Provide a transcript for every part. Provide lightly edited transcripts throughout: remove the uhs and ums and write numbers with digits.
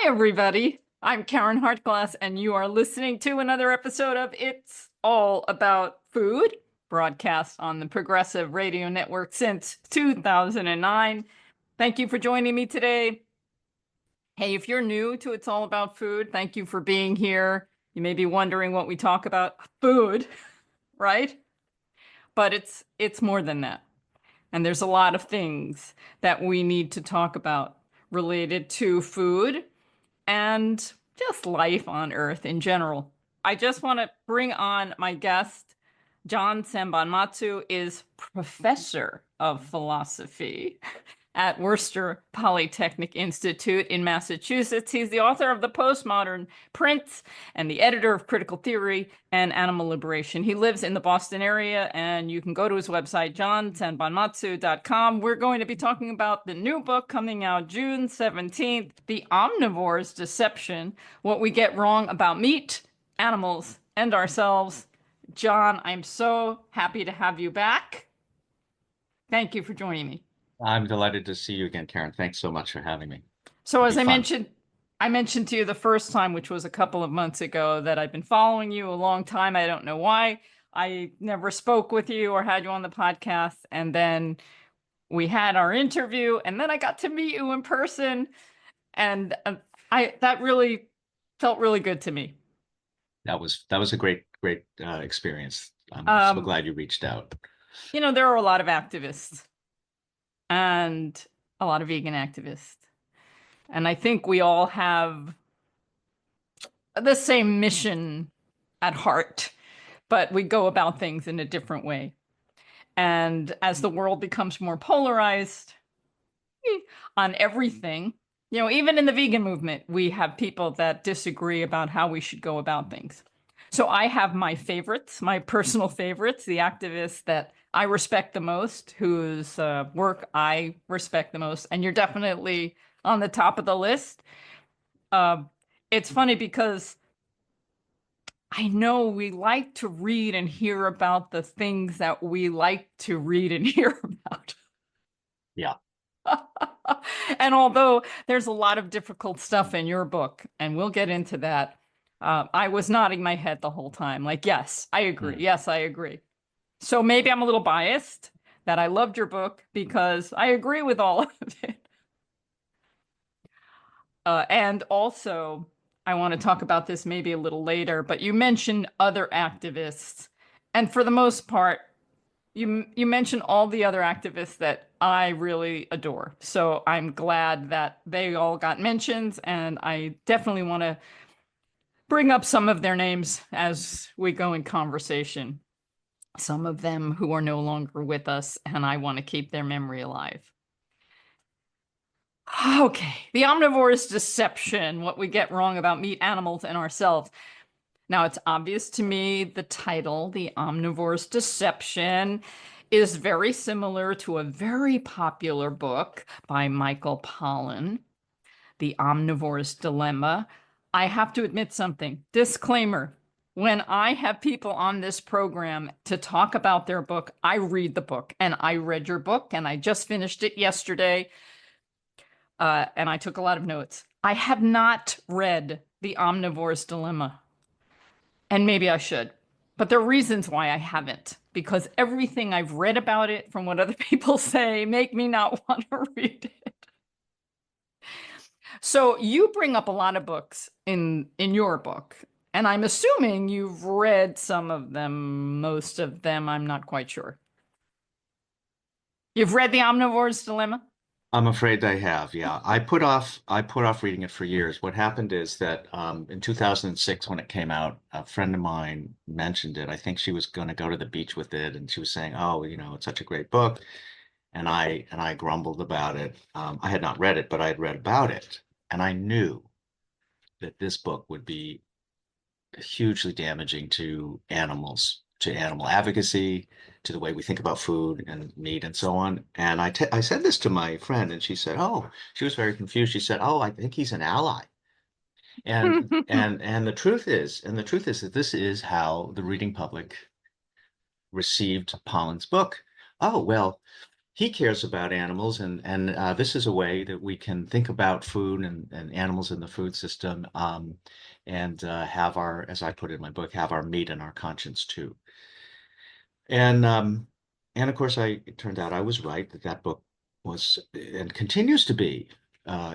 Hi, everybody. I'm Karen Hartglass, and you are listening to another episode of It's All About Food, broadcast on the Progressive Radio Network since 2009. Thank you for joining me today. Hey, if you're new to It's All About Food, thank you for being here. You may be wondering what we talk about. Food, right? But it's more than that. And there's a lot of things that we need to talk about related to food and just life on Earth in general. I just want to bring on my guest. John Sanbonmatsu is professor of philosophy at Worcester Polytechnic Institute in Massachusetts. He's the author of the Postmodern Prince and the editor of Critical Theory and Animal Liberation. He lives in the Boston area, and you can go to his website, johnsanbonmatsu.com. We're going to be talking about the new book coming out June 17th, The Omnivore's Deception, What We Get Wrong About Meat, Animals, and Ourselves. John, I'm so happy to have you back. Thank you for joining me. I'm delighted to see you again, Karen. Thanks so much for having me. So as I mentioned to you the first time, which was a couple of months ago, that I've been following you a long time. I don't know why. I never spoke with you or had you on the podcast. And then we had our interview, and then I got to meet you in person. And that really felt really good to me. That was a great experience. I'm so glad you reached out. You know, there are a lot of activists and a lot of vegan activists. And I think we all have the same mission at heart, but we go about things in a different way. And as the world becomes more polarized on everything, you know, even in the vegan movement, we have people that disagree about how we should go about things. So I have my favorites, my personal favorites, the activists that I respect the most, whose work I respect the most. And you're definitely on the top of the list. It's funny because I know we like to read and hear about the things that we like to read and hear about. Yeah. And although there's a lot of difficult stuff in your book, and we'll get into that, I was nodding my head the whole time. Like, yes, I agree. Yes, I agree. So maybe I'm a little biased that I loved your book because I agree with all of it. And also, I want to talk about this maybe a little later, but you mentioned other activists. And for the most part, you mentioned all the other activists that I really adore. So I'm glad that they all got mentions, and I definitely want to bring up some of their names as we go in conversation. Some of them who are no longer with us, and I want to keep their memory alive. Okay, the omnivore's deception, what we get wrong about meat, animals, and ourselves. Now, it's obvious to me the title, The Omnivore's Deception, is very similar to a very popular book by Michael Pollan, The Omnivore's Dilemma. I have to admit something. Disclaimer. When I have people on this program to talk about their book, I read the book, and I read your book, and I just finished it yesterday. And I took a lot of notes. I have not read The Omnivore's Dilemma. And maybe I should. But there are reasons why I haven't. Because everything I've read about it from what other people say make me not want to read it. So you bring up a lot of books in your book. And I'm assuming you've read some of them, most of them, I'm not quite sure. You've read The Omnivore's Dilemma? I'm afraid I have. Yeah. I put off reading it for years. What happened is that in 2006, when it came out, a friend of mine mentioned it. I think she was going to go to the beach with it, and she was saying, "Oh, you know, it's such a great book." And I grumbled about it. I had not read it, but I had read about it, and I knew that this book would be hugely damaging to animals, to animal advocacy, to the way we think about food and meat and so on. And I said this to my friend, and she said, "Oh," she was very confused. She said, "Oh, I think he's an ally." And the truth is, that this is how the reading public received Pollan's book. Oh, well, he cares about animals, and this is a way that we can think about food and animals in the food system, and have our, as I put it in my book, have our meat and our conscience too. And of course, it turned out I was right that that book was and continues to be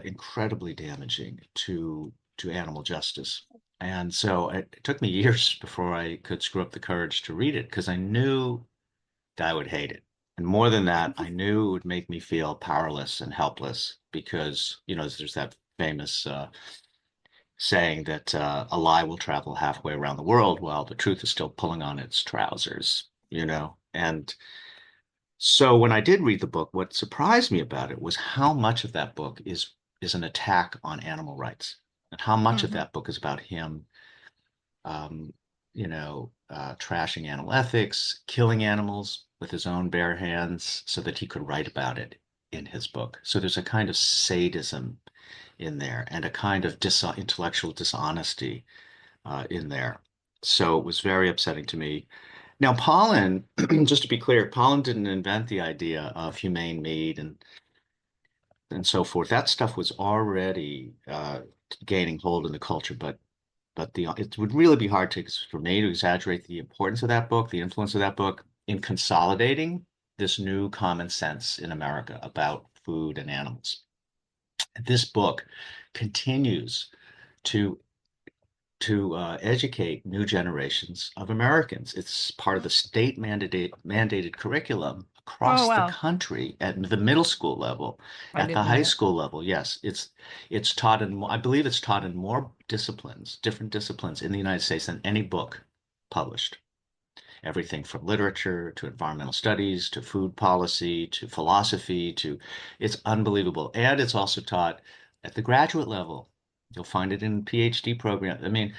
incredibly damaging to animal justice. And so it took me years before I could screw up the courage to read it because I knew that I would hate it. And more than that, I knew it would make me feel powerless and helpless because, there's that famous saying that a lie will travel halfway around the world while the truth is still pulling on its trousers. And so when I did read the book, what surprised me about it was how much of that book is an attack on animal rights, and how much of Hmm. that book is about him trashing animal ethics, killing animals with his own bare hands so that he could write about it in his book. So there's a kind of sadism in there and a kind of intellectual dishonesty in there. So it was very upsetting to me. Now, Pollan, just to be clear, Pollan didn't invent the idea of humane meat and so forth. That stuff was already gaining hold in the culture, but it would really be hard for me to exaggerate the importance of that book, the influence of that book in consolidating this new common sense in America about food and animals. This book continues to educate new generations of Americans. It's part of the state mandated curriculum Oh, across the wow. country at the middle school level, I at the didn't know high that. school level. Yes, it's taught in I believe it's taught in more disciplines, different disciplines in the United States than any book published. Everything from literature to environmental studies to food policy to philosophy to it's unbelievable. And it's also taught at the graduate level. You'll find it in PhD programs. I mean,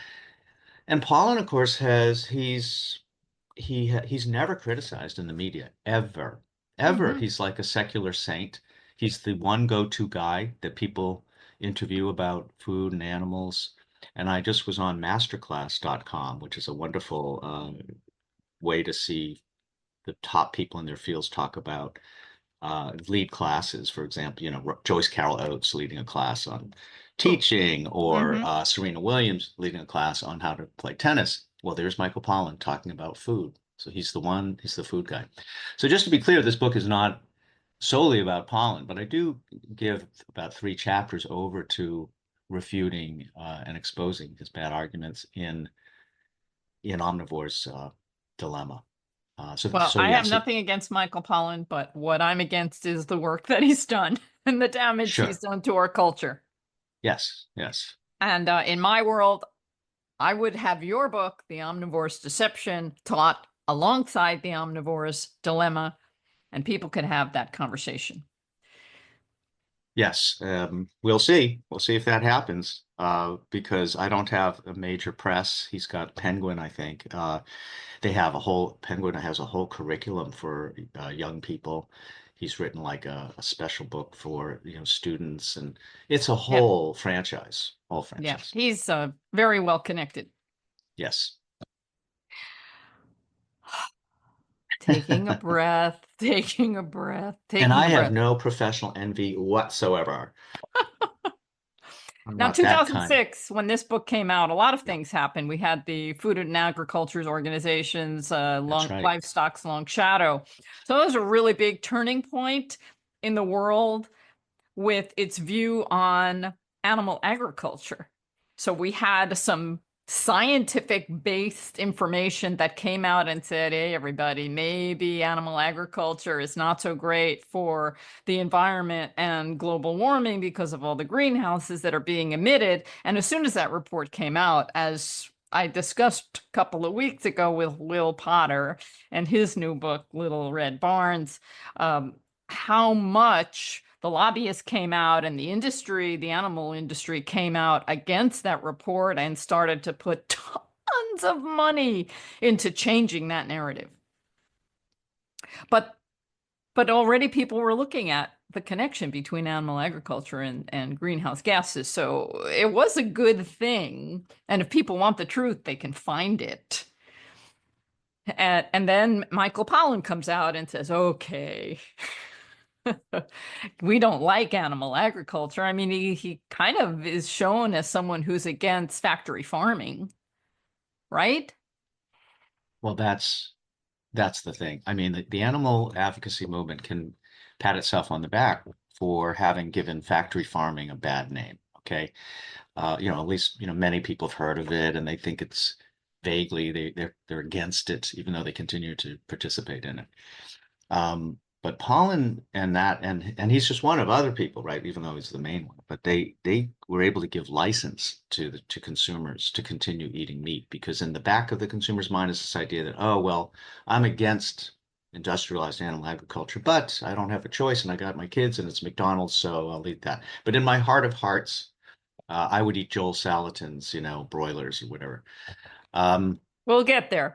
and Pollan, of course, he's never criticized in the media ever, ever. Hmm. He's like a secular saint. He's the one go-to guy that people interview about food and animals. And I just was on masterclass.com, which is a wonderful way to see the top people in their fields talk about lead classes. For example, Joyce Carol Oates leading a class on teaching, or Hmm. Serena Williams leading a class on how to play tennis. Well, there's Michael Pollan talking about food. So he's the food guy. So just to be clear, this book is not solely about Pollan, but I do give about 3 chapters over to refuting and exposing his bad arguments in Omnivore's dilemma. Well, So I have yes, nothing against Michael Pollan, but what I'm against is the work that he's done and the damage he's sure. done to our culture. Yes, yes. And in my world, I would have your book, The Omnivore's Deception, taught alongside The Omnivore's Dilemma, and people could have that conversation. Yes, we'll see. We'll see if that happens. Because I don't have a major press. He's got Penguin, I think. Penguin has a whole curriculum for young people. He's written like a special book for students, and it's a Yeah, whole franchise. Whole yeah. franchise. He's very well connected. Yes. Taking a breath, taking a breath, And taking I a have breath. no professional envy whatsoever. I'm Now, not that kind. 2006, when this book came out, a lot of things happened. We had the Food and Agriculture's organizations, That's right. Livestock's Long Shadow. So it was a really big turning point in the world with its view on animal agriculture. So we had some scientific based information that came out and said, hey, everybody, maybe animal agriculture is not so great for the environment and global warming because of all the greenhouses that are being emitted. And as soon as that report came out, as I discussed a couple of weeks ago with Will Potter and his new book, Little Red Barns, how much the lobbyists came out and the industry, the animal industry came out against that report and started to put tons of money into changing that narrative. But already people were looking at the connection between animal agriculture and greenhouse gases. So it was a good thing. And if people want the truth, they can find it. And then Michael Pollan comes out and says, okay. We don't like animal agriculture. I mean, he kind of is shown as someone who's against factory farming, right? Well, that's the thing. I mean, the animal advocacy movement can pat itself on the back for having given factory farming a bad name. Okay. At least, many people have heard of it and they think it's vaguely they're against it, even though they continue to participate in it. But Pollen and he's just one of other people, right? Even though he's the main one, but they were able to give license to consumers to continue eating meat because in the back of the consumer's mind is this idea that, oh, well, I'm against industrialized animal agriculture, but I don't have a choice and I got my kids and it's McDonald's, so I'll eat that. But in my heart of hearts, I would eat Joel Salatin's, broilers or whatever. Um, We'll get there.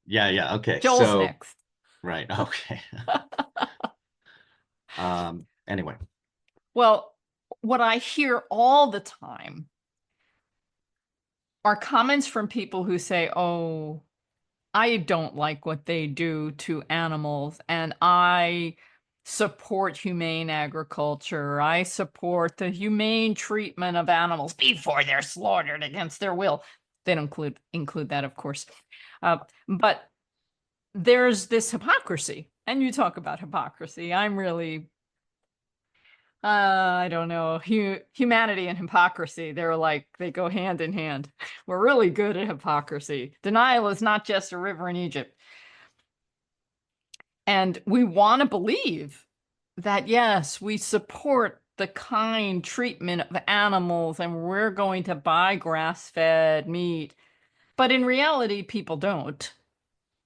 yeah, yeah, okay. Joel's So, next. right, okay. Anyway. Well, what I hear all the time are comments from people who say, "Oh, I don't like what they do to animals, and I support humane agriculture. I support the humane treatment of animals before they're slaughtered against their will." They don't include that, of course. But there's this hypocrisy, and you talk about hypocrisy. I'm really, I don't know, humanity and hypocrisy. They go hand in hand. We're really good at hypocrisy. Denial is not just a river in Egypt. And we want to believe that, yes, we support the kind treatment of animals and we're going to buy grass-fed meat. But in reality, people don't.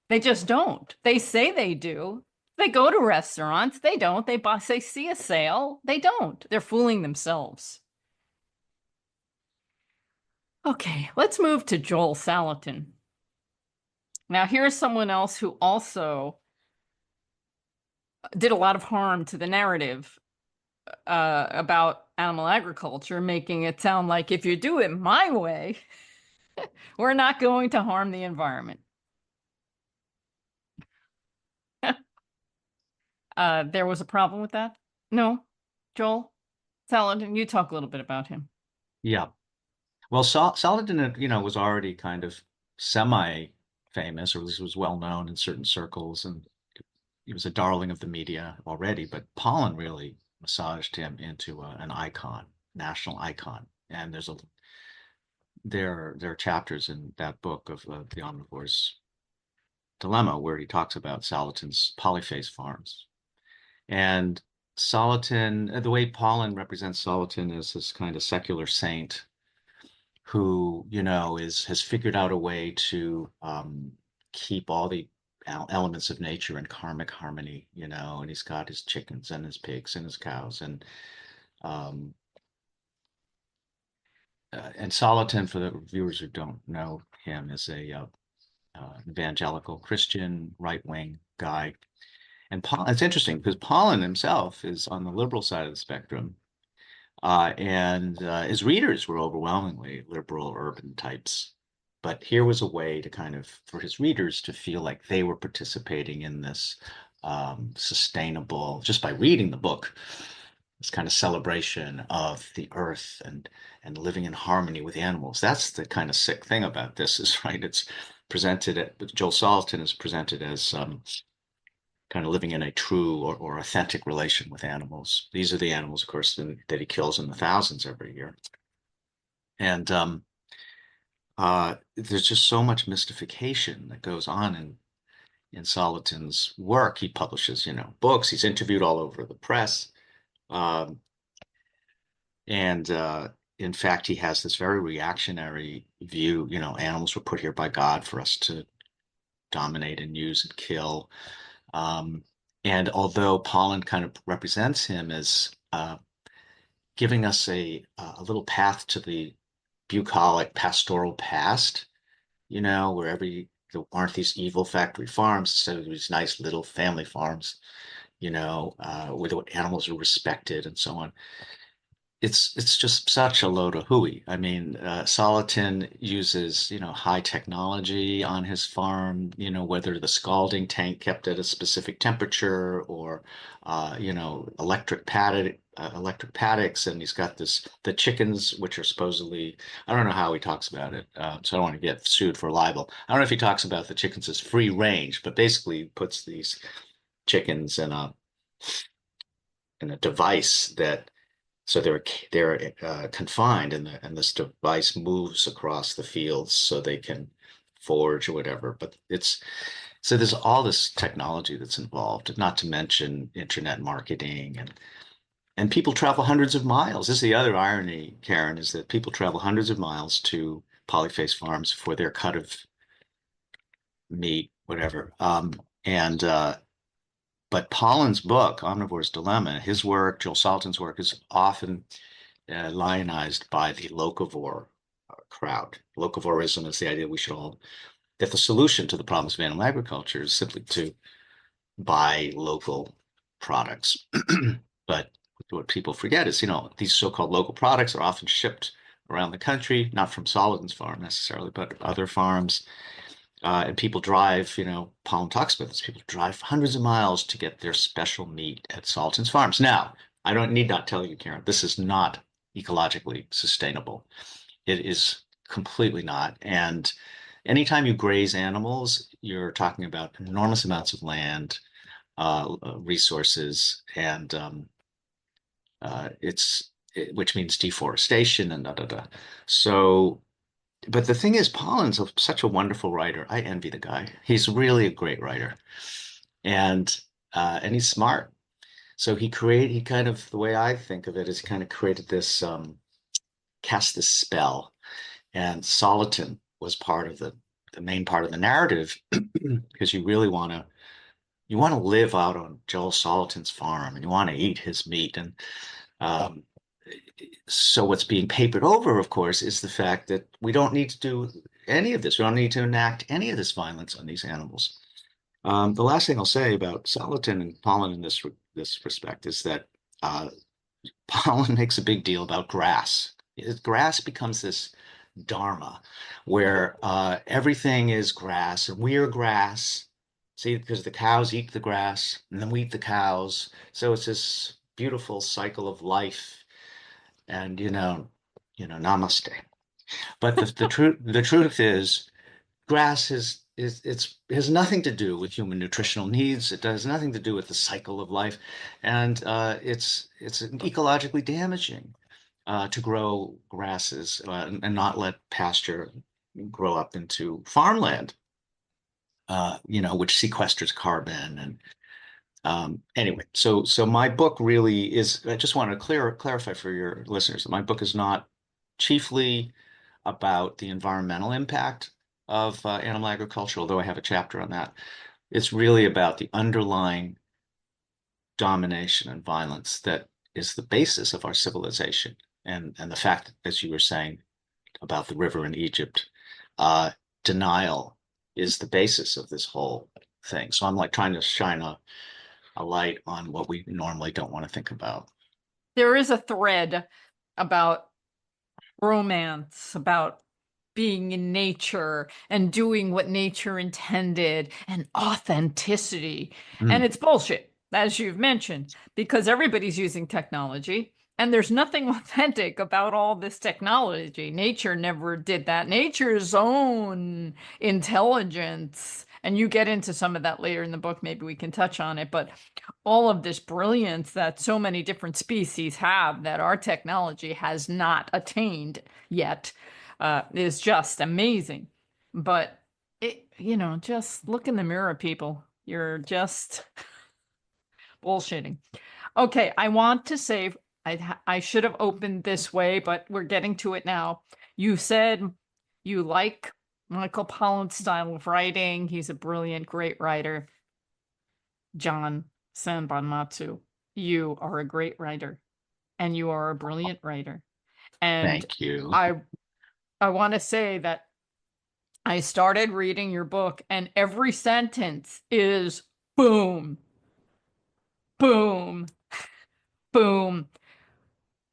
They just don't. They say they do. They go to restaurants. They don't. They see a sale. They don't. They're fooling themselves. Okay, let's move to Joel Salatin. Now, here's someone else who also did a lot of harm to the narrative about animal agriculture, making it sound like if you do it my way, we're not going to harm the environment. There was a problem with that? No? Joel Salatin, you talk a little bit about him. Yeah. Well, Saladin, was already kind of semi-famous, or at least was well known in certain circles, and he was a darling of the media already. But Pollen really massaged him into an icon, national icon. And there are chapters in that book of the Omnivore's Dilemma where he talks about Salatin's polyphase farms. And Salatin, the way Pollen represents Salatin as this kind of secular saint who has figured out a way to keep all the elements of nature in karmic harmony, and he's got his chickens and his pigs and his cows um, and Salatin, for the viewers who don't know him, is a evangelical Christian right-wing guy. And it's interesting because Pollen himself is on the liberal side of the spectrum. And his readers were overwhelmingly liberal urban types. But here was a way to for his readers to feel like they were participating in this sustainable, just by reading the book, this kind of celebration of the earth and living in harmony with animals. That's the kind of sick thing about this is, right, it's Joel Salatin is presented as kind of living in a true or authentic relation with animals. These are the animals, of course, that he kills in the thousands every year. And there's just so much mystification that goes on in Salatin's work. He publishes, books. He's interviewed all over the press. Um, and in fact, he has this very reactionary view, animals were put here by God for us to dominate and use and kill. And although Pollen kind of represents him as giving us a little path to the bucolic pastoral past, where there aren't these evil factory farms, so these nice little family farms, where the animals are respected and so on. it's just such a load of hooey. I mean, Soliton uses, high technology on his farm, whether the scalding tank kept at a specific temperature or, electric paddocks. And he's got the chickens, which are supposedly, I don't know how he talks about it. So I don't want to get sued for libel. I don't know if he talks about the chickens as free range, but basically he puts these chickens in a device that so they're confined, and this device moves across the fields so they can forage or whatever. But so there's all this technology that's involved, not to mention internet marketing and people travel hundreds of miles. This is the other irony, Karen, is that people travel hundreds of miles to polyface farms for their cut of meat, whatever. And but Pollan's book, Omnivore's Dilemma, his work, Joel Salatin's work, is often lionized by the locavore crowd. Locavorism is the idea that the solution to the problems of animal agriculture is simply to buy local products. But what people forget is, these so-called local products are often shipped around the country, not from Salatin's farm necessarily, but other farms. And people drive, Pollan talks about this, people drive hundreds of miles to get their special meat at Salton's farms. Now, I don't need not tell you, Karen, this is not ecologically sustainable. It is completely not. And anytime you graze animals, you're talking about enormous amounts of land, resources, and which means deforestation and da da da. So, but the thing is, such a wonderful writer. I envy the guy. He's really a great writer, and he's smart. So he kind of, the way I think of it is he kind of created cast this spell, and Soliton was part of the main part of the narrative because you want to live out on Joel Salatin's farm and you want to eat his meat. And um, so what's being papered over, of course, is the fact that we don't need to do any of this. We don't need to enact any of this violence on these animals. The last thing I'll say about Salatin and Pollan in this respect is that Pollan makes a big deal about grass. Grass becomes this dharma where everything is grass and we are grass. See, because the cows eat the grass and then we eat the cows. So it's this beautiful cycle of life and namaste. But the truth is grass has nothing to do with human nutritional needs. It has nothing to do with the cycle of life, and it's ecologically damaging to grow grasses and not let pasture grow up into farmland, which sequesters carbon. And anyway, so my book really is. I just want to clarify for your listeners that my book is not chiefly about the environmental impact of animal agriculture, although I have a chapter on that. It's really about the underlying domination and violence that is the basis of our civilization. And the fact, as you were saying about the river in Egypt, denial is the basis of this whole thing. So I'm like trying to shine a light on what we normally don't want to think about. There is a thread about romance, about being in nature and doing what nature intended and authenticity. And Mm, it's bullshit, as you've mentioned, because everybody's using technology and there's nothing authentic about all this technology. Nature never did that. Nature's own intelligence. And you get into some of that later in the book. Maybe we can touch on it. But all of this brilliance that so many different species have that our technology has not attained yet is just amazing. But just look in the mirror, people. You're just bullshitting. Okay, I want to say I should have opened this way, but we're getting to it now. You said you like Michael Pollan's style of writing. He's a brilliant, great writer. John Sanbonmatsu, you are a great writer and you are a brilliant writer. And thank you. I I want to say that I started reading your book and every sentence is boom, boom, boom.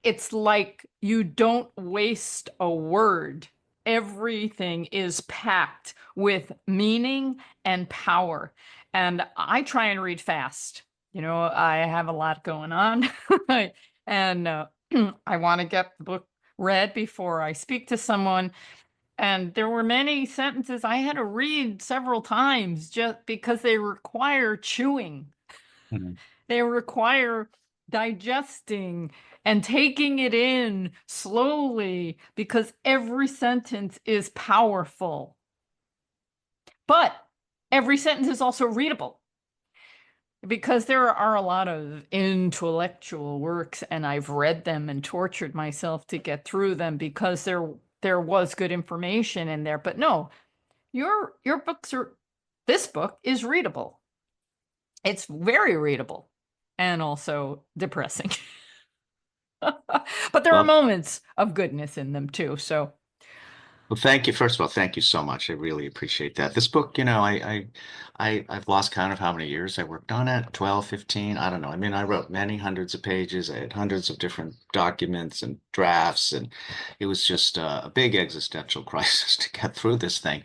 it's like you don't waste a word. Everything is packed with meaning and power. And I try and read fast. You know, I have a lot going on, and I want to get the book read before I speak to someone. And there were many sentences I had to read several times just because they require chewing. Mhm. They require digesting and taking it in slowly because every sentence is powerful. But every sentence is also readable because there are a lot of intellectual works, and I've read them and tortured myself to get through them because there was good information in there. But no, your books are this book is readable. It's very readable and also depressing. But there are Well, moments of goodness in them too. So well, thank you. First of all, thank you so much. I really appreciate that. This book, you know, I've lost count of how many years I worked on it, 12, 15, I don't know. I mean, I wrote many hundreds of pages. I had hundreds of different documents and drafts, and it was just a big existential crisis to get through this thing.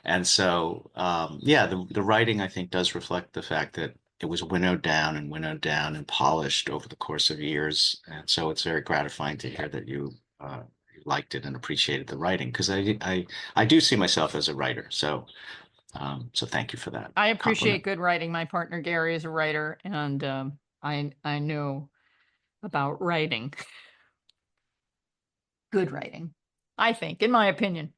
And so, yeah, the writing, I think, does reflect the fact that it was winnowed down and polished over the course of years. And so it's very gratifying to hear that you liked it and appreciated the writing because I do see myself as a writer. So so thank you for that I compliment. appreciate good writing. My partner Gary is a writer, and I know about writing, good writing. I think, in my opinion,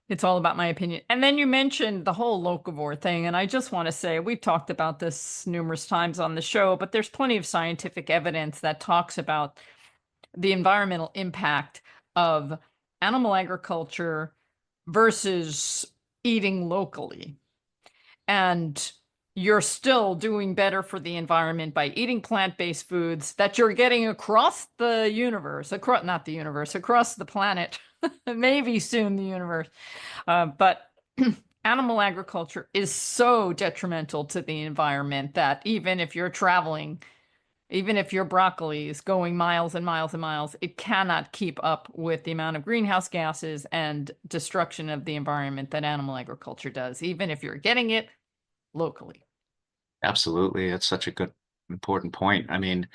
it's all about my opinion. And then you mentioned the whole locavore thing, and I just want to say we've talked about this numerous times on the show, but there's plenty of scientific evidence that talks about the environmental impact of animal agriculture versus eating locally. And you're still doing better for the environment by eating plant-based foods that you're getting across the universe, across not the universe, across the planet, maybe soon the universe. But animal agriculture is so detrimental to the environment that even if you're traveling, even if your broccoli is going miles and miles and miles, it cannot keep up with the amount of greenhouse gases and destruction of the environment that animal agriculture does, even if you're getting it locally. Absolutely, it's such a good important point. I mean,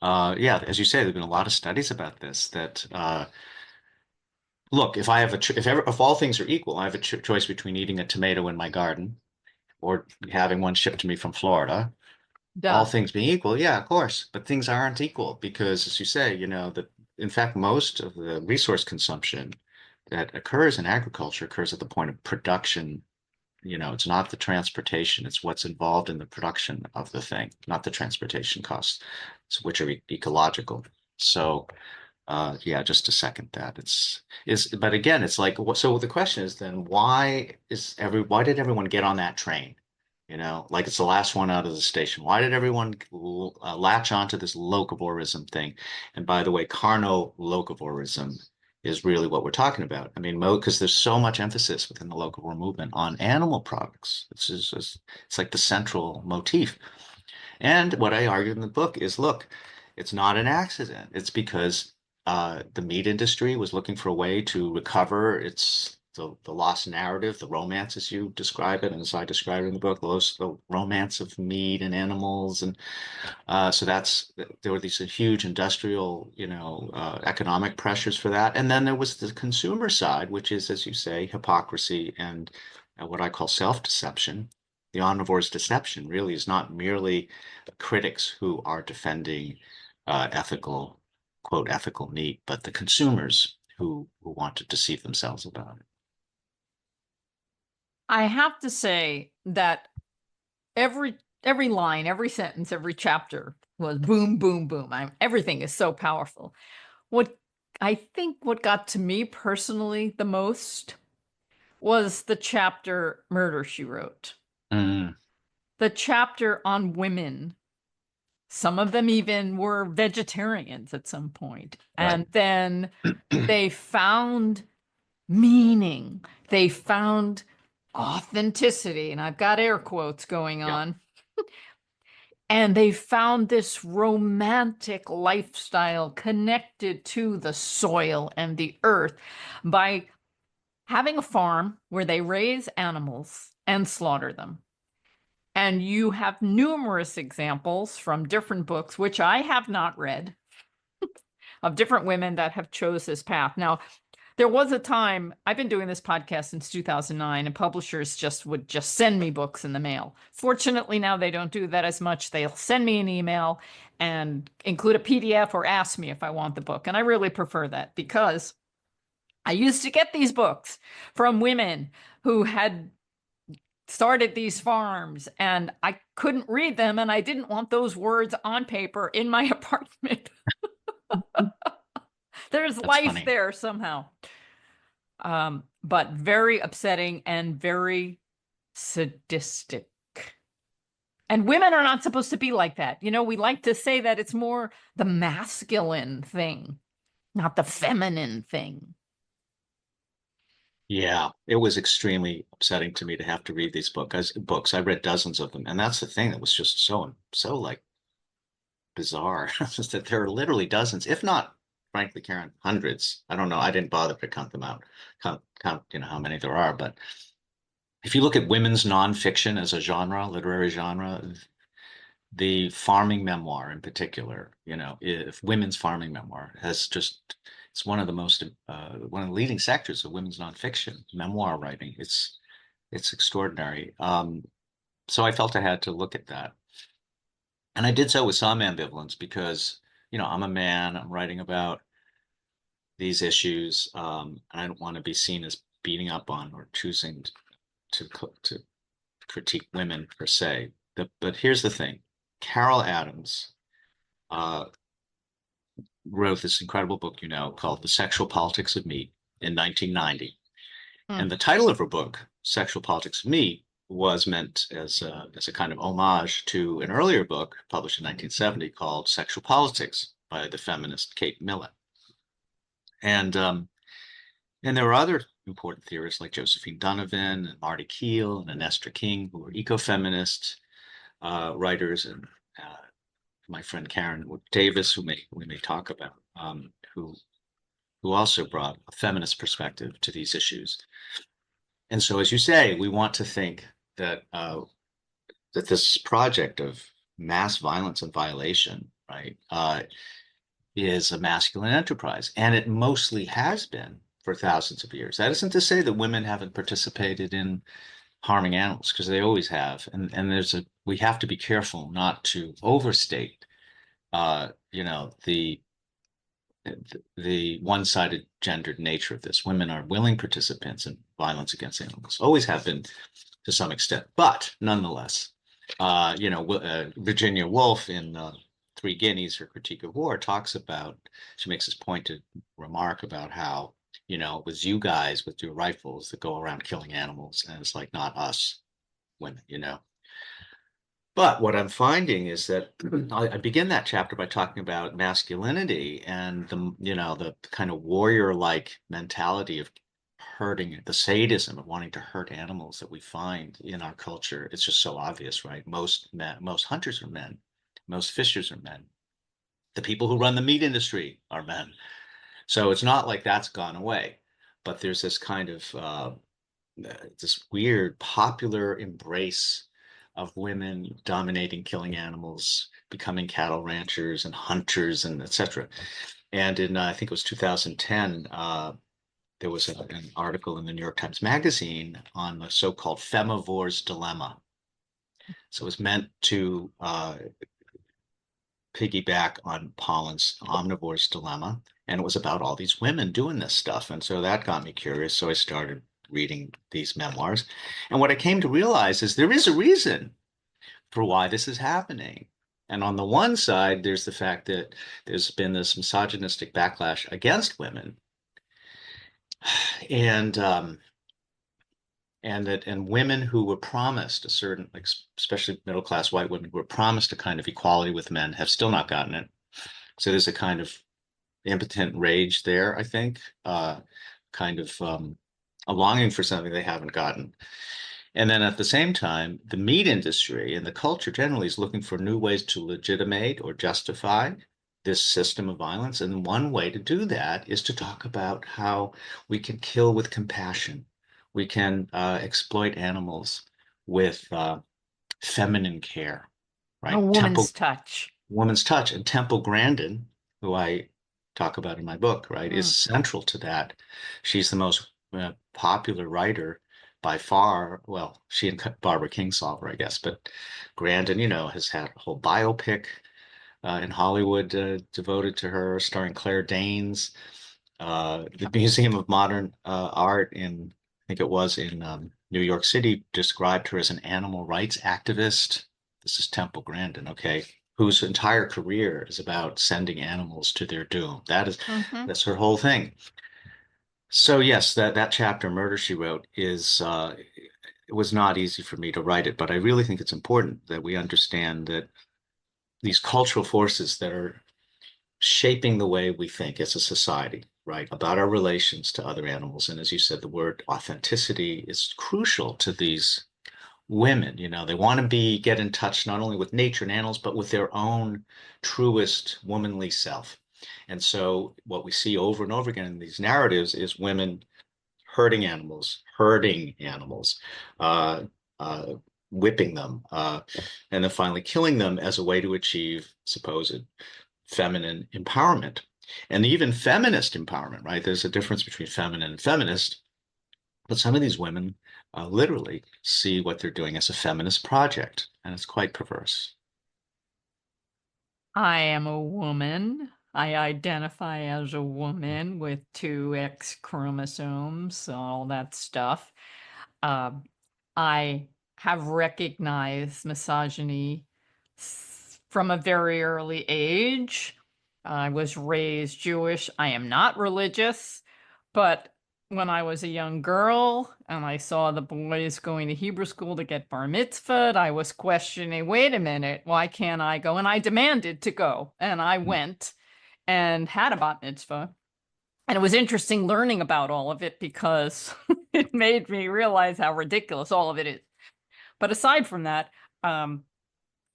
yeah, as you say, there've been a lot of studies about this. That look, if I have a if all things are equal, I have a choice between eating a tomato in my garden or having one shipped to me from Florida. All Duh. things being equal, yeah, of course, but things aren't equal because, as you say, you know, that in fact, most of the resource consumption that occurs in agriculture occurs at the point of production. You know, it's not the transportation, it's what's involved in the production of the thing, not the transportation costs, which are ecological. So, yeah, just to second that, but again, it's like, so the question is then why did everyone get on that train? You know, like it's the last one out of the station. Why did everyone latch onto this locavorism thing? And by the way, carno-locavorism is really what we're talking about. I mean, because there's so much emphasis within the locavore movement on animal products. It's like the central motif. And what I argued in the book is, look, it's not an accident. It's because the meat industry was looking for a way to recover the lost narrative, the romance as you describe it, and as I describe it in the book, the romance of meat and animals, and so there were these huge industrial, you know, economic pressures for that, and then there was the consumer side, which is, as you say, hypocrisy and what I call self-deception. The omnivore's deception really is not merely critics who are defending ethical, quote, ethical meat, but the consumers who want to deceive themselves about it. I have to say that every line, every sentence, every chapter was boom, boom, boom. Everything is so powerful. What I think what got to me personally the most was the chapter Murder, She Wrote. Mm, The chapter on women. Some of them even were vegetarians at some point. right. And then they found meaning. They found authenticity. And I've got air quotes going Yeah. on. And they found this romantic lifestyle connected to the soil and the earth by having a farm where they raise animals and slaughter them. And you have numerous examples from different books, which I have not read, of different women that have chose this path. Now, there was a time, I've been doing this podcast since 2009, and publishers would just send me books in the mail. Fortunately, now they don't do that as much. They'll send me an email and include a PDF or ask me if I want the book. And I really prefer that, because I used to get these books from women who had started these farms, and I couldn't read them, and I didn't want those words on paper in my apartment. There's That's life funny. there somehow. But very upsetting and very sadistic. And women are not supposed to be like that. You know, we like to say that it's more the masculine thing, not the feminine thing. Yeah, it was extremely upsetting to me to have to read these books. I read dozens of them, and that's the thing that was just so like bizarre. Just that there are literally dozens, if not, frankly, Karen, hundreds. I don't know. I didn't bother to count them out, count, how many there are. But if you look at women's nonfiction as a genre, literary genre, the farming memoir in particular, if women's farming memoir has just, it's one of the leading sectors of women's nonfiction, memoir writing. It's extraordinary. So I felt I had to look at that. And I did so with some ambivalence because, I'm a man, I'm writing about these issues, and I don't want to be seen as beating up on or choosing to critique women per se. But here's the thing. Carol Adams uh, wrote this incredible book, called The Sexual Politics of Meat in 1990. Mm. And the title of her book, Sexual Politics of Meat, was meant as a kind of homage to an earlier book published in 1970 called Sexual Politics by the feminist Kate Millett. And there were other important theorists like Josephine Donovan and Marty Keel and Anestra King, who were ecofeminist writers, and my friend Karen Davis, we may talk about, who also brought a feminist perspective to these issues. And so, as you say, we want to think that that this project of mass violence and violation, right, is a masculine enterprise, and it mostly has been for thousands of years. That isn't to say that women haven't participated in harming animals, because they always have, and we have to be careful not to overstate, the one-sided gendered nature of this. Women are willing participants in violence against animals, always have been to some extent, but nonetheless, Virginia Woolf in Three Guineas, her critique of war, she makes this pointed remark about how, it was you guys with your rifles that go around killing animals, and it's like not us women. But what I'm finding is that I begin that chapter by talking about masculinity and the kind of warrior-like mentality of hurting, the sadism of wanting to hurt animals that we find in our culture. It's just so obvious, right? Most hunters are men, most fishers are men. The people who run the meat industry are men. So it's not like that's gone away, but there's this kind of this weird popular embrace of women dominating, killing animals, becoming cattle ranchers and hunters, and etc. And in I think it was 2010, there was an article in the New York Times Magazine on the so-called Femivore's dilemma. So it was meant to piggyback on Pollan's Omnivore's dilemma, and it was about all these women doing this stuff. And so that got me curious. So I started reading these memoirs. And what I came to realize is there is a reason for why this is happening. And on the one side, there's the fact that there's been this misogynistic backlash against women, and women who were promised a certain, like especially middle class white women who were promised a kind of equality with men have still not gotten it. So there's a kind of impotent rage there, I think, kind of a longing for something they haven't gotten. And then at the same time, the meat industry and the culture generally is looking for new ways to legitimate or justify this system of violence. And one way to do that is to talk about how we can kill with compassion. We can exploit animals with feminine care, A right? woman's touch. Woman's touch. And Temple Grandin, who I talk about in my book, right, is Mm. central to that. She's the most popular writer by far. Well, she and Barbara Kingsolver, I guess, but Grandin, has had a whole biopic in Hollywood devoted to her, starring Claire Danes. The Museum of Modern Art I think it was in New York City, described her as an animal rights activist. This is Temple Grandin, okay, whose entire career is about sending animals to their doom. Hmm. That's her whole thing. So yes, that chapter, Murder, She Wrote, it was not easy for me to write it, but I really think it's important that we understand that these cultural forces that are shaping the way we think as a society, right, about our relations to other animals. And as you said, the word authenticity is crucial to these women. They want to get in touch not only with nature and animals, but with their own truest womanly self. And so what we see over and over again in these narratives is women hurting animals, uh, uh, whipping them, and then finally killing them as a way to achieve supposed feminine empowerment. And even feminist empowerment, right? There's a difference between feminine and feminist, but some of these women literally see what they're doing as a feminist project, and it's quite perverse. I am a woman. I identify as a woman with two X chromosomes, all that stuff. Um, I have recognized misogyny from a very early age. I was raised Jewish. I am not religious, but when I was a young girl and I saw the boys going to Hebrew school to get bar mitzvahed, I was questioning, wait a minute, why can't I go? And I demanded to go. And I went and had a bat mitzvah. And it was interesting learning about all of it because it made me realize how ridiculous all of it is. But aside from that, um,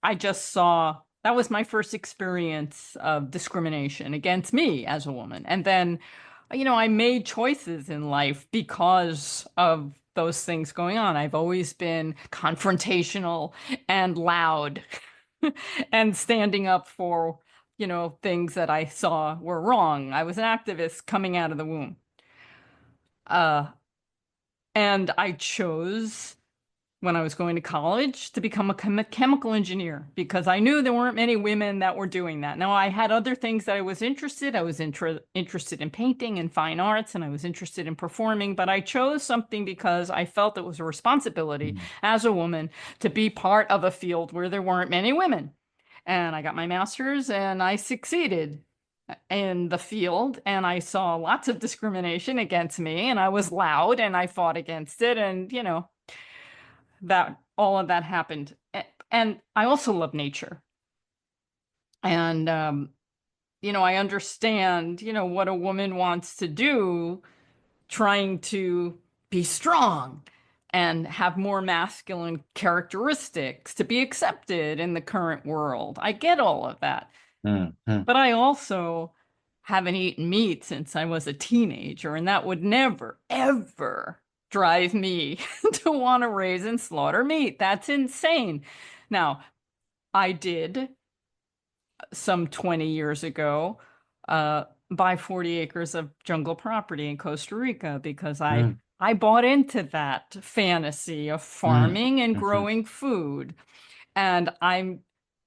I just saw that was my first experience of discrimination against me as a woman. And then, I made choices in life because of those things going on. I've always been confrontational and loud and standing up for, things that I saw were wrong. I was an activist coming out of the womb. Uh, and I chose when I was going to college to become a chemical engineer because I knew there weren't many women that were doing that. Now, I had other things that I was interested. I was interested in painting and fine arts, and I was interested in performing, but I chose something because I felt it was a responsibility Mm. as a woman to be part of a field where there weren't many women. And I got my master's and I succeeded in the field and I saw lots of discrimination against me and I was loud and I fought against it and that all of that happened. And I also love nature. And I understand, what a woman wants to do, trying to be strong and have more masculine characteristics to be accepted in the current world. I get all of that. Mm, mm, But I also haven't eaten meat since I was a teenager, and that would never, ever drive me to want to raise and slaughter meat. That's insane. Now, I did some 20 years ago buy 40 acres of jungle property in Costa Rica because I mm, I bought into that fantasy of mm, farming and mhm, growing food. And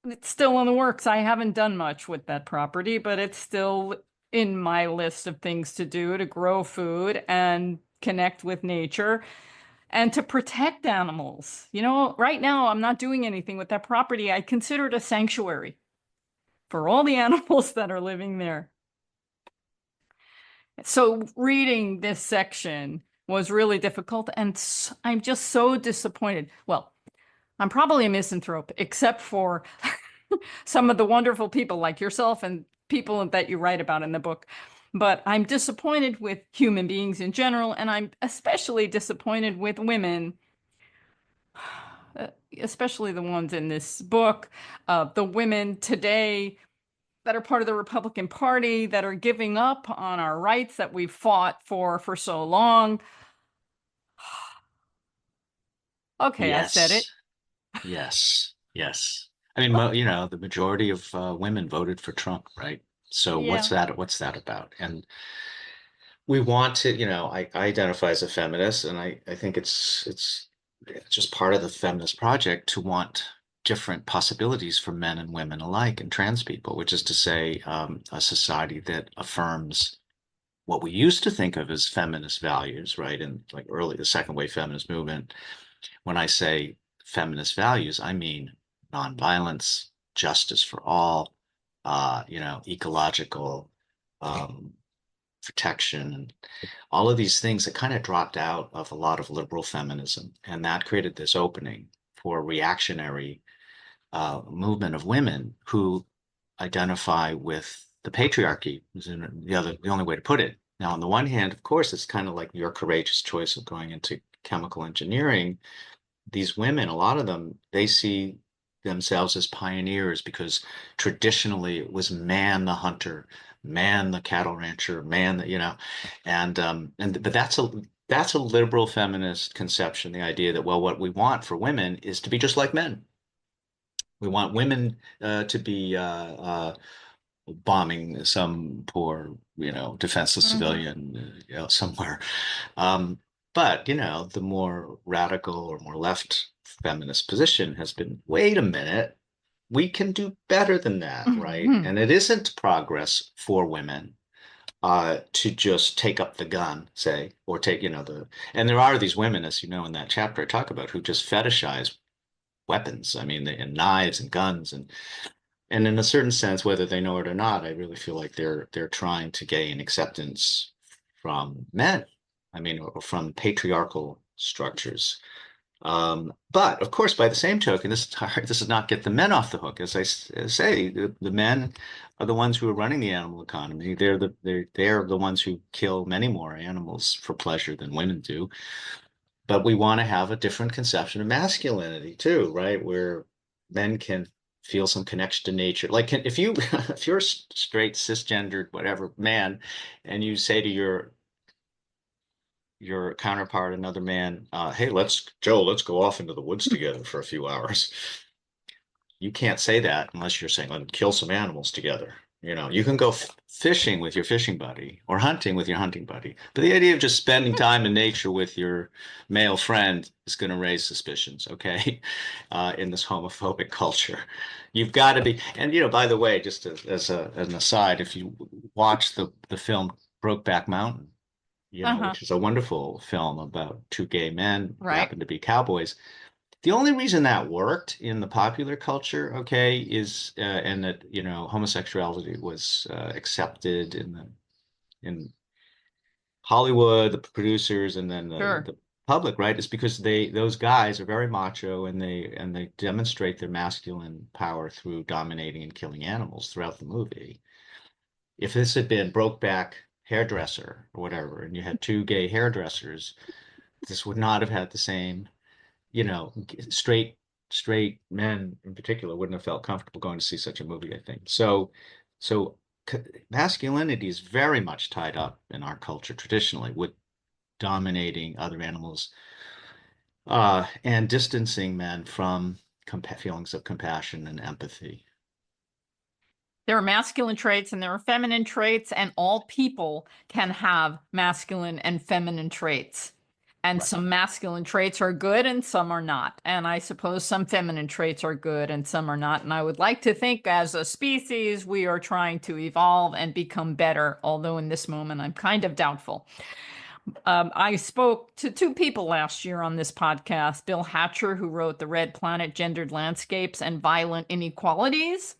it's still in the works. I haven't done much with that property, but it's still in my list of things to do to grow food and connect with nature and to protect animals. Right now I'm not doing anything with that property. I consider it a sanctuary for all the animals that are living there. So reading this section was really difficult, and I'm just so disappointed. Well, I'm probably a misanthrope, except for some of the wonderful people like yourself and people that you write about in the book. But I'm disappointed with human beings in general, and I'm especially disappointed with women especially the ones in this book, the women today that are part of the Republican Party that are giving up on our rights that we've fought for so long. Okay, I said it. Yes, yes, yes. I mean, the majority of women voted for Trump, right? So Yeah. what's that about? And we want to, I identify as a feminist, and I think it's just part of the feminist project to want different possibilities for men and women alike and trans people, which is to say, a society that affirms what we used to think of as feminist values, right? And like early, the second wave feminist movement. When I say feminist values, I mean nonviolence, justice for all, ecological um, protection, and all of these things that kind of dropped out of a lot of liberal feminism. And that created this opening for reactionary movement of women who identify with the patriarchy, is the only way to put it. Now, on the one hand, of course, it's kind of like your courageous choice of going into chemical engineering. These women, a lot of them, they see themselves as pioneers because traditionally it was man the hunter, man the cattle rancher, man the, and but that's a liberal feminist conception, the idea that, well, what we want for women is to be just like men. We want women to be bombing some poor, defenseless Hmm. civilian, somewhere. Um, but, the more radical or more left feminist position has been, wait a minute, we can do better than that, right? Hmm. And it isn't progress for women to just take up the gun, say, or take, and there are these women, as you know, in that chapter I talk about, who just fetishize weapons. I mean, and knives and guns, and in a certain sense, whether they know it or not, I really feel like they're trying to gain acceptance from men. I mean, or from patriarchal structures. But of course, by the same token, this is hard. This does not get the men off the hook. As I say, the men are the ones who are running the animal economy. They're the ones who kill many more animals for pleasure than women do. But we want to have a different conception of masculinity too, right? Where men can feel some connection to nature. Like, if you if you're a straight cisgendered whatever man, and you say to your counterpart, another man, hey, let's go off into the woods together for a few hours. You can't say that unless you're saying, let's kill some animals together. You can go fishing with your fishing buddy or hunting with your hunting buddy. But the idea of just spending time in nature with your male friend is going to raise suspicions, okay? In this homophobic culture. You've got to be, and by the way, just as an aside, if you watch the film Brokeback Mountain, Uh-huh. which is a wonderful film about two gay men who Right. happen to be cowboys. The only reason that worked in the popular culture, okay, is and that homosexuality was accepted in Hollywood, the producers, and then Sure. the public, right? Is because those guys are very macho, and they demonstrate their masculine power through dominating and killing animals throughout the movie. If this had been Brokeback Hairdresser or whatever, and you had two gay hairdressers, this would not have had the same, straight men in particular wouldn't have felt comfortable going to see such a movie, I think. So masculinity is very much tied up in our culture traditionally with dominating other animals, and distancing men from feelings of compassion and empathy. There are masculine traits and there are feminine traits, and all people can have masculine and feminine traits. And Right. some masculine traits are good and some are not. And I suppose some feminine traits are good and some are not. And I would like to think as a species, we are trying to evolve and become better, although in this moment, I'm kind of doubtful. I spoke to two people last year on this podcast, Bill Hatcher, who wrote The Red Planet, Gendered Landscapes and Violent Inequalities.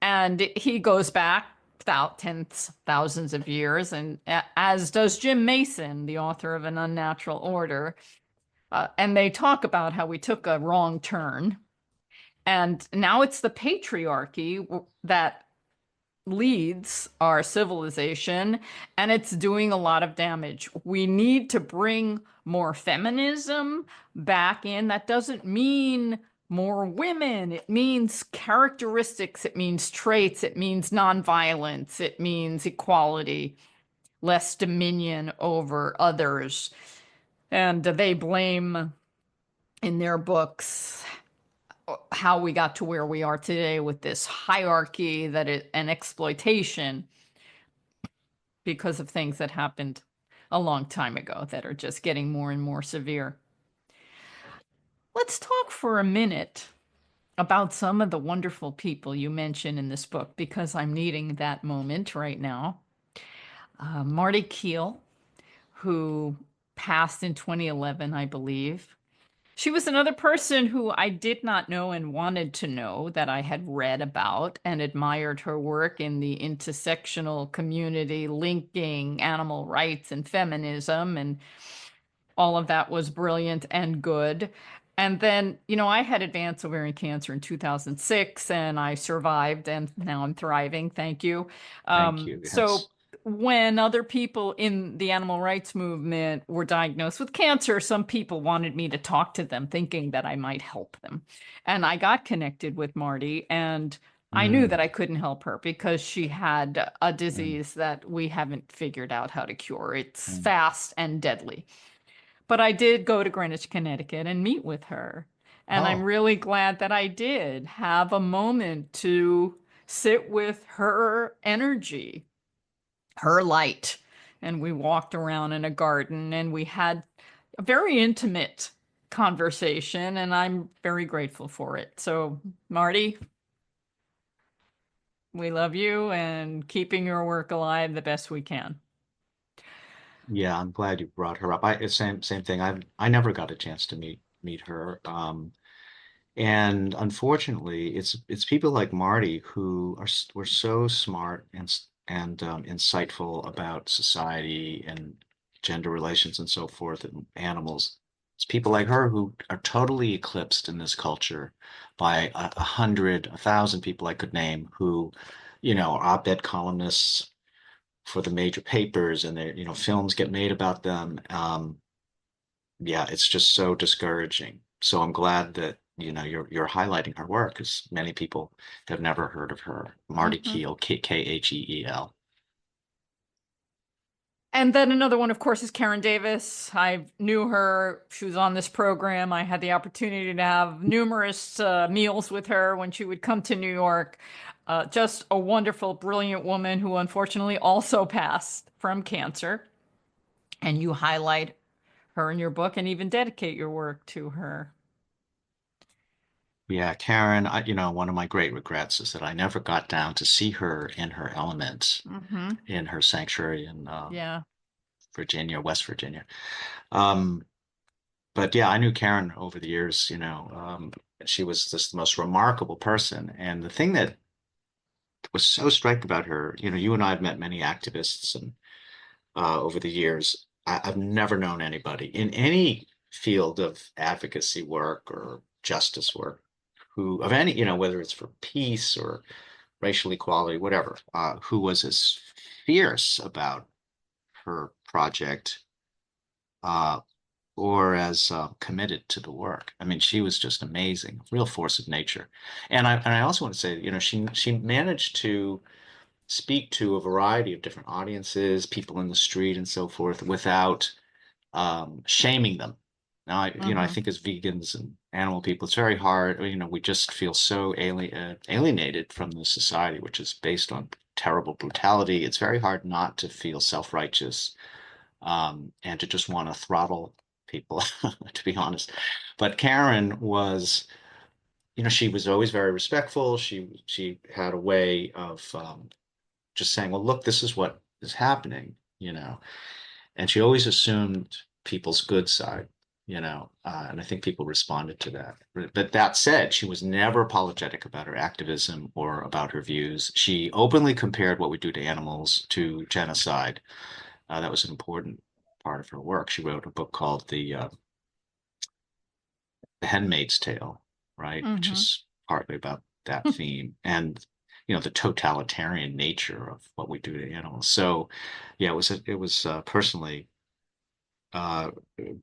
And he goes back about tens, thousands of years, and as does Jim Mason, the author of An Unnatural Order. And they talk about how we took a wrong turn. And now it's the patriarchy that leads our civilization, and it's doing a lot of damage. We need to bring more feminism back in. That doesn't mean more women. It means characteristics, it means traits, it means nonviolence, it means equality, less dominion over others. And they blame in their books how we got to where we are today with this hierarchy that it and exploitation because of things that happened a long time ago that are just getting more and more severe. Let's talk for a minute about some of the wonderful people you mention in this book because I'm needing that moment right now. Marty Keel, who passed in 2011, I believe. She was another person who I did not know and wanted to know that I had read about and admired her work in the intersectional community, linking animal rights and feminism, and all of that was brilliant and good. And then, I had advanced ovarian cancer in 2006 and I survived and now I'm thriving. Thank you. Thank you. So Yes. when other people in the animal rights movement were diagnosed with cancer, some people wanted me to talk to them, thinking that I might help them. And I got connected with Marty, and I knew that Mm, I couldn't help her because she had a mm, disease that we haven't figured out how to cure. It's mm. fast and deadly. But I did go to Greenwich, Connecticut and meet with her. And I'm Oh, really glad that I did have a moment to sit with her energy, her light. And we walked around in a garden and we had a very intimate conversation, and I'm very grateful for it. So, Marty, we love you and keeping your work alive the best we can. yeah, I'm glad you brought her up. Same thing. I never got a chance to meet her. And unfortunately, it's people like Marty who were so smart and insightful about society and gender relations and so forth and animals. It's people like her who are totally eclipsed in this culture by a hundred, 1,000 people I could name who, are op-ed columnists for the major papers, and films get made about them. Yeah, it's just so discouraging. So I'm glad that you're highlighting her work because many people have never heard of her. Marty Mhm. Keel, Kheel. And then another one, of course, is Karen Davis. I knew her. She was on this program. I had the opportunity to have numerous meals with her when she would come to New York. Just a wonderful, brilliant woman who unfortunately also passed from cancer. And you highlight her in your book and even dedicate your work to her. Yeah, Karen, one of my great regrets is that I never got down to see her in her element Hmm. in her sanctuary in Yeah. Virginia, West Virginia. Um, but yeah, I knew Karen over the years, she was just the most remarkable person. And the thing that was so striking about her, you and I have met many activists and over the years. I've never known anybody in any field of advocacy work or justice work who, of any, whether it's for peace or racial equality, whatever, who was as fierce about her project uh, or as committed to the work. I mean, she was just amazing, real force of nature. And I also want to say, she managed to speak to a variety of different audiences, people in the street and so forth, without shaming them. Now, I Hmm. think as vegans and animal people, it's very hard. We just feel so alienated from the society, which is based on terrible brutality. It's very hard not to feel self-righteous and to just want to throttle people, to be honest. But Karen was, she was always very respectful. She had a way of just saying, well, look, this is what is happening, and she always assumed people's good side, and I think people responded to that. But that said, she was never apologetic about her activism or about her views. She openly compared what we do to animals to genocide. That was an important part of her work. She wrote a book called The Handmaid's Tale, right, which Hmm. is partly about that theme. And the totalitarian nature of what we do to animals. So, yeah, it was personally a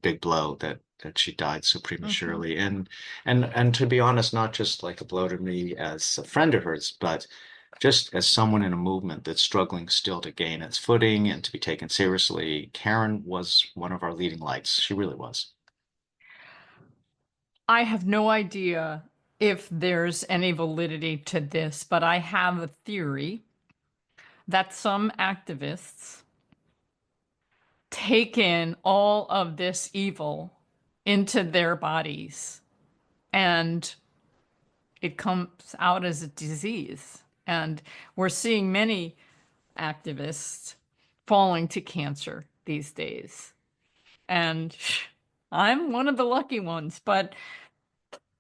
big blow that she died so Hmm. prematurely. And to be honest, not just like a blow to me as a friend of hers, but just as someone in a movement that's struggling still to gain its footing and to be taken seriously. Karen was one of our leading lights. She really was. I have no idea if there's any validity to this, but I have a theory that some activists take in all of this evil into their bodies and it comes out as a disease. And we're seeing many activists falling to cancer these days. And I'm one of the lucky ones, but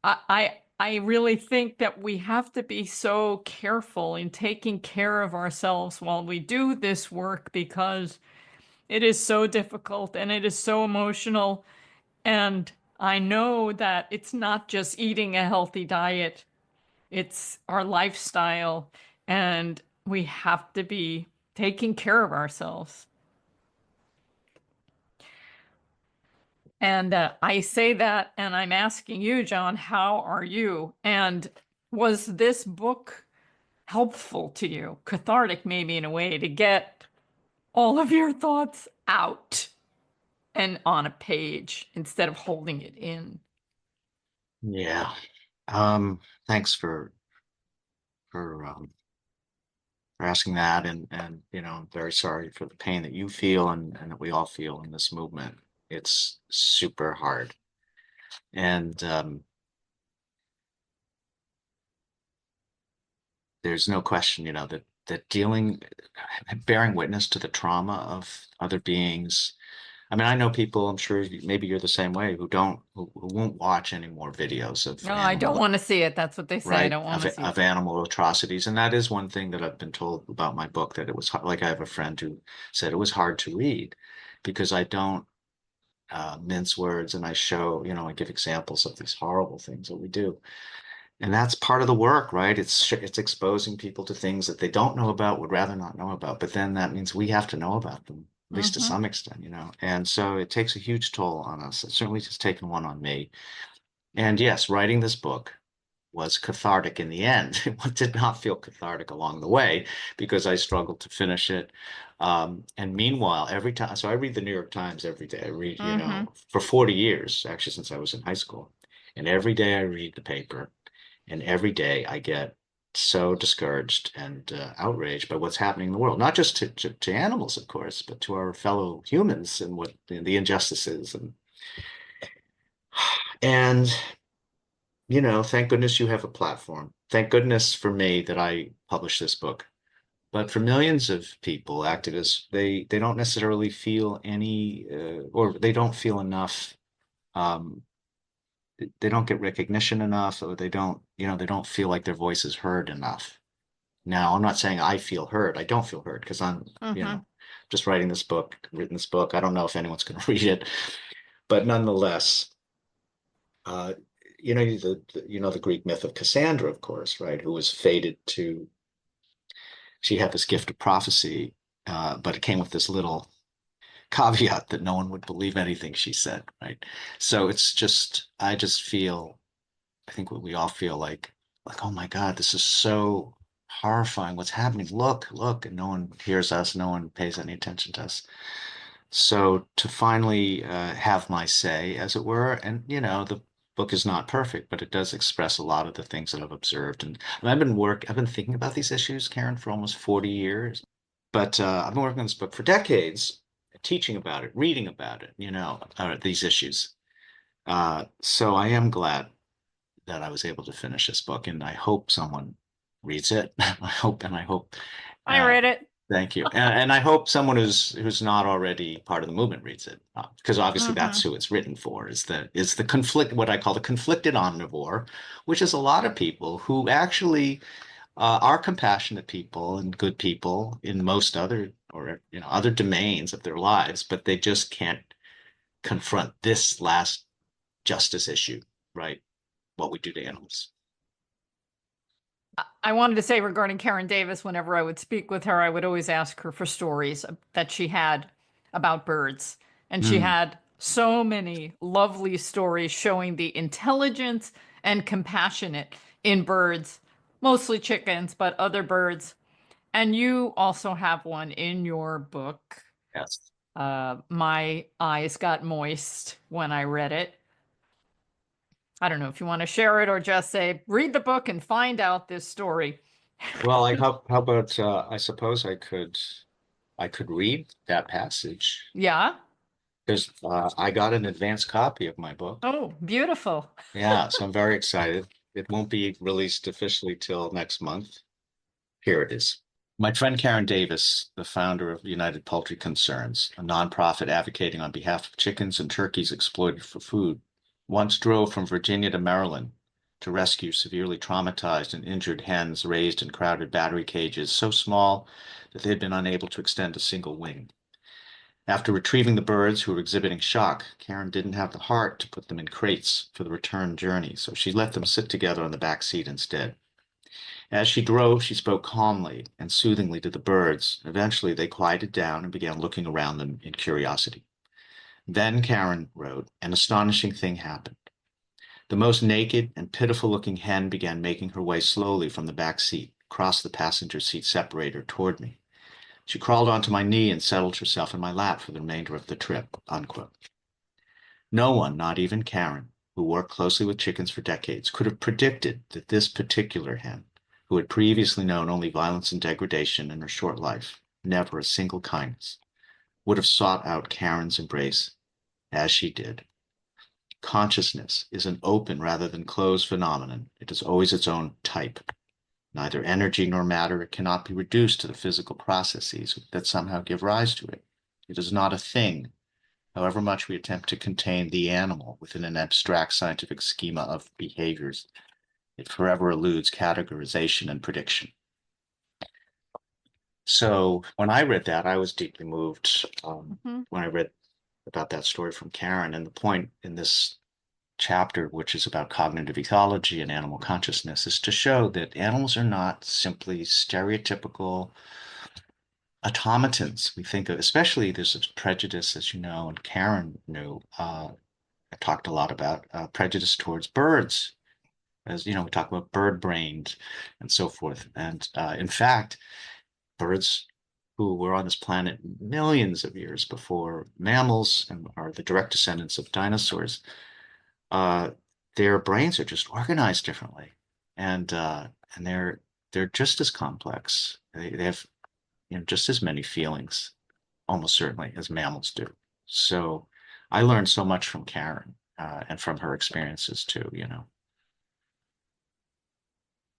I really think that we have to be so careful in taking care of ourselves while we do this work because it is so difficult and it is so emotional. And I know that it's not just eating a healthy diet, it's our lifestyle, and we have to be taking care of ourselves. And I say that, and I'm asking you, John, how are you? And was this book helpful to you, cathartic maybe in a way, to get all of your thoughts out and on a page instead of holding it in? Yeah. Thanks for asking that, and I'm very sorry for the pain that you feel and that we all feel in this movement. It's super hard. And there's no question, that bearing witness to the trauma of other beings. I mean, I know people, I'm sure maybe you're the same way, who won't watch any more videos of No, I don't want to see it. That's what they say. I right, don't want to see of it. animal atrocities. And that is one thing that I've been told about my book, that it was like, I have a friend who said it was hard to read because I don't mince words, and I show, I give examples of these horrible things that we do. And that's part of the work, right? It's exposing people to things that they don't know about, would rather not know about. But then that means we have to know about them, at least to Hmm. some extent. And so it takes a huge toll on us. It certainly has taken one on me. And yes, writing this book was cathartic in the end. It did not feel cathartic along the way because I struggled to finish it. And meanwhile, every time, so I read the New York Times every day. I read, Hmm. for 40 years, actually, since I was in high school. And every day I read the paper, and every day I get so discouraged and outraged by what's happening in the world, not just to animals, of course, but to our fellow humans and what the injustices. And thank goodness you have a platform. Thank goodness for me that I published this book. But for millions of people, activists, they don't necessarily feel any, or they don't feel enough. Um, they don't get recognition enough, or they don't feel like their voice is heard enough. Now, I'm not saying I feel heard. I don't feel heard because I'm, Hmm. just written this book. I don't know if anyone's going to read it, but nonetheless, uh, the Greek myth of Cassandra, of course, right? Who was fated to, she had this gift of prophecy, but it came with this little caveat that no one would believe anything she said, right? So I just feel, I think what we all feel like, oh my God, this is so horrifying. What's happening? Look, and no one hears us. No one pays any attention to us. So to finally have my say, as it were, and the book is not perfect, but it does express a lot of the things that I've observed. And I've been thinking about these issues, Karen, for almost 40 years. But I've been working on this book for decades, teaching about it, reading about it, these issues. So I am glad that I was able to finish this book, and I hope someone reads it. I hope. I Uh, read it. Thank you, and I hope someone who's not already part of the movement reads it, because obviously that's Hmm. who it's written for. Is the conflict, what I call the conflicted omnivore, which is a lot of people who actually are compassionate people and good people in most other, or other domains of their lives, but they just can't confront this last justice issue, right? What we do to animals. I wanted to say regarding Karen Davis, whenever I would speak with her, I would always ask her for stories that she had about birds. And she Mm, had so many lovely stories showing the intelligence and compassionate in birds, mostly chickens, but other birds. And you also have one in your book. yes. My eyes got moist when I read it. I don't know if you want to share it or just say, read the book and find out this story. Well, how about I suppose I could read that passage Yeah. because I got an advance copy of my book. Oh, beautiful. Yeah, so I'm very excited. It won't be released officially till next month. Here it is. My friend Karen Davis, the founder of United Poultry Concerns, a nonprofit advocating on behalf of chickens and turkeys exploited for food, once drove from Virginia to Maryland to rescue severely traumatized and injured hens raised in crowded battery cages so small that they had been unable to extend a single wing. After retrieving the birds who were exhibiting shock, Karen didn't have the heart to put them in crates for the return journey, so she let them sit together on the back seat instead. As she drove, she spoke calmly and soothingly to the birds. Eventually, they quieted down and began looking around them in curiosity. Then Karen wrote, an astonishing thing happened. The most naked and pitiful-looking hen began making her way slowly from the back seat, across the passenger seat separator toward me. She crawled onto my knee and settled herself in my lap for the remainder of the trip, unquote. No one, not even Karen, who worked closely with chickens for decades, could have predicted that this particular hen, who had previously known only violence and degradation in her short life, never a single kindness, would have sought out Karen's embrace as she did. Consciousness is an open rather than closed phenomenon. It is always its own type. Neither energy nor matter, it cannot be reduced to the physical processes that somehow give rise to it. It is not a thing, however much we attempt to contain the animal within an abstract scientific schema of behaviors. It forever eludes categorization and prediction. So when I read that, I was deeply moved Mhm. when I read about that story from Karen. And the point in this chapter, which is about cognitive ecology and animal consciousness, is to show that animals are not simply stereotypical automatons. We think of, especially there's a prejudice, as you know, and Karen knew, I talked a lot about prejudice towards birds. As you know, we talk about bird brained and so forth. And in fact, birds who were on this planet millions of years before mammals and are the direct descendants of dinosaurs, uh, their brains are just organized differently, and and they're just as complex. They have just as many feelings, almost certainly, as mammals do. So I learned so much from Karen and from her experiences too.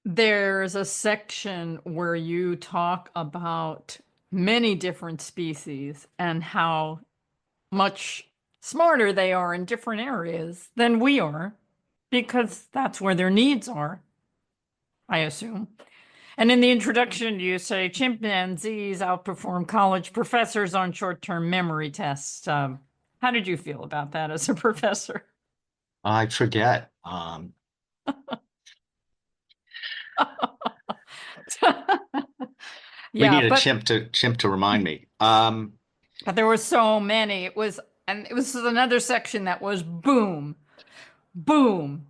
There's a section where you talk about many different species and how much smarter they are in different areas than we are, because that's where their needs are, I assume. And in the introduction, you say chimpanzees outperform college professors on short-term memory tests. How did you feel about that as a professor? I forget. We Yeah, need a chimp to remind me. but there were so many. And it was another section that was boom, boom,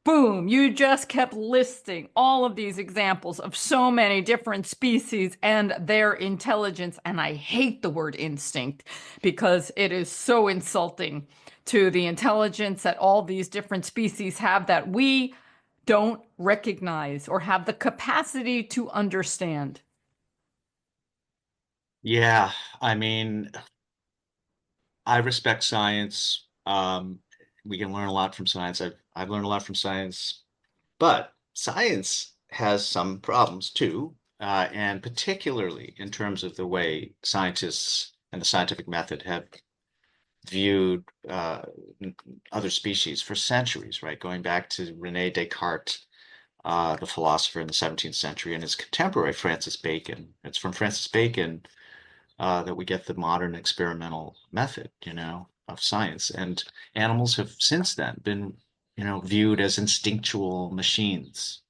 boom. You just kept listing all of these examples of so many different species and their intelligence. And I hate the word instinct because it is so insulting to the intelligence that all these different species have that we don't recognize or have the capacity to understand. Yeah, I mean, I respect science. We can learn a lot from science. I've learned a lot from science, but science has some problems too, and particularly in terms of the way scientists and the scientific method have viewed other species for centuries, right? Going back to Rene Descartes, the philosopher in the 17th century, and his contemporary Francis Bacon. It's from Francis Bacon that we get the modern experimental method, of science. And animals have since then been, viewed as instinctual machines.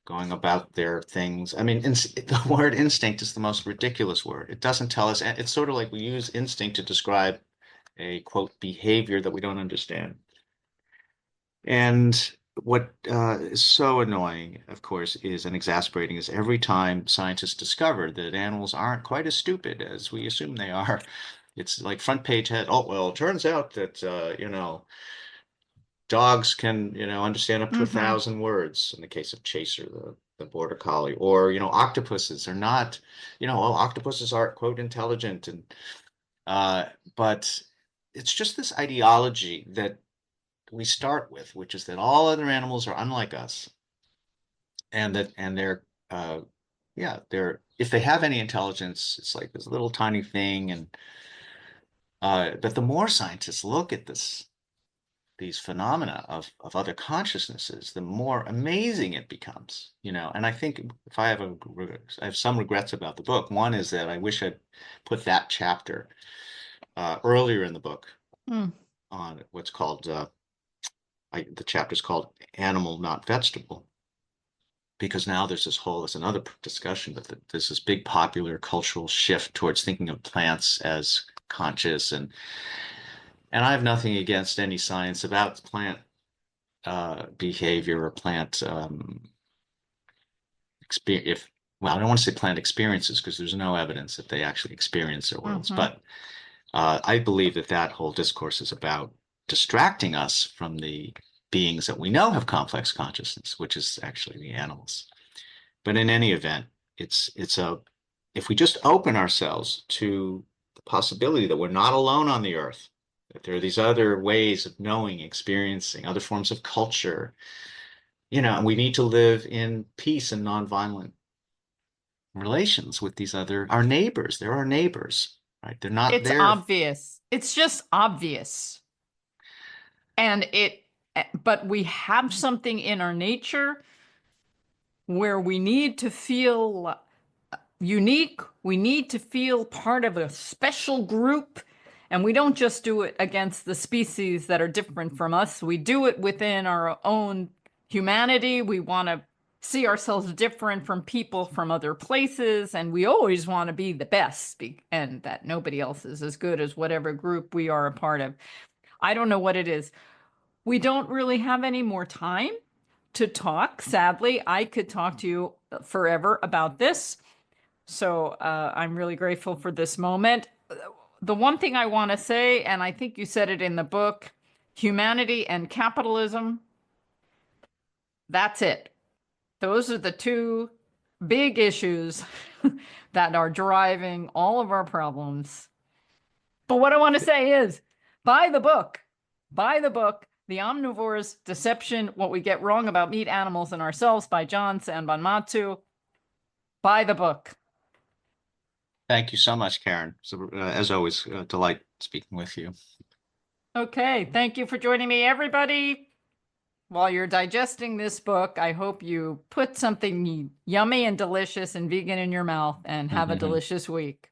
going about their things. I mean, the word instinct is the most ridiculous word. It doesn't tell us, it's sort of like we use instinct to describe a quote behavior that we don't understand. And what is so annoying, of course, is and exasperating is every time scientists discover that animals aren't quite as stupid as we assume they are. It's like front page head. Oh, well, it turns out that, dogs can, understand up to a Mm-hmm. thousand words in the case of Chaser, the border collie, or, octopuses are not, well, octopuses are, quote, intelligent. And, uh, but it's just this ideology that we start with, which is that all other animals are unlike us, and they're, uh, yeah, if they have any intelligence, it's like this little tiny thing. And, but the more scientists look at these phenomena of other consciousnesses, the more amazing it becomes, And I think if I have some regrets about the book. One is that I wish I'd put that chapter earlier in the book Mm. on what's called the chapter's called Animal, Not Vegetable, because now there's another discussion, but there's this big popular cultural shift towards thinking of plants as conscious, and I have nothing against any science about plant behavior or plant experience. If Well, I don't want to say plant experiences because there's no evidence that they actually experience their worlds, Mm-hmm. but I believe that that whole discourse is about distracting us from the beings that we know have complex consciousness, which is actually the animals. But in any event, it's a if we just open ourselves to the possibility that we're not alone on the earth, that there are these other ways of knowing, experiencing, other forms of culture, and we need to live in peace and nonviolent relations with these our neighbors. They're our neighbors, right? They're not It's there. obvious. It's just obvious. And but we have something in our nature where we need to feel unique. We need to feel part of a special group. And we don't just do it against the species that are different from us. We do it within our own humanity. We want to see ourselves different from people from other places. And we always want to be the best and that nobody else is as good as whatever group we are a part of. I don't know what it is. We don't really have any more time to talk. Sadly, I could talk to you forever about this. So I'm really grateful for this moment. The one thing I want to say, and I think you said it in the book, humanity and capitalism, that's it. Those are the two big issues that are driving all of our problems. But what I want to say is buy the book. Buy the book, The Omnivore's Deception, What We Get Wrong About Meat, Animals, and Ourselves by John Sanbonmatsu. Buy the book. Thank you so much, Karen. So, as always, a delight speaking with you. Okay, thank you for joining me, everybody. While you're digesting this book, I hope you put something yummy and delicious and vegan in your mouth and have a delicious week.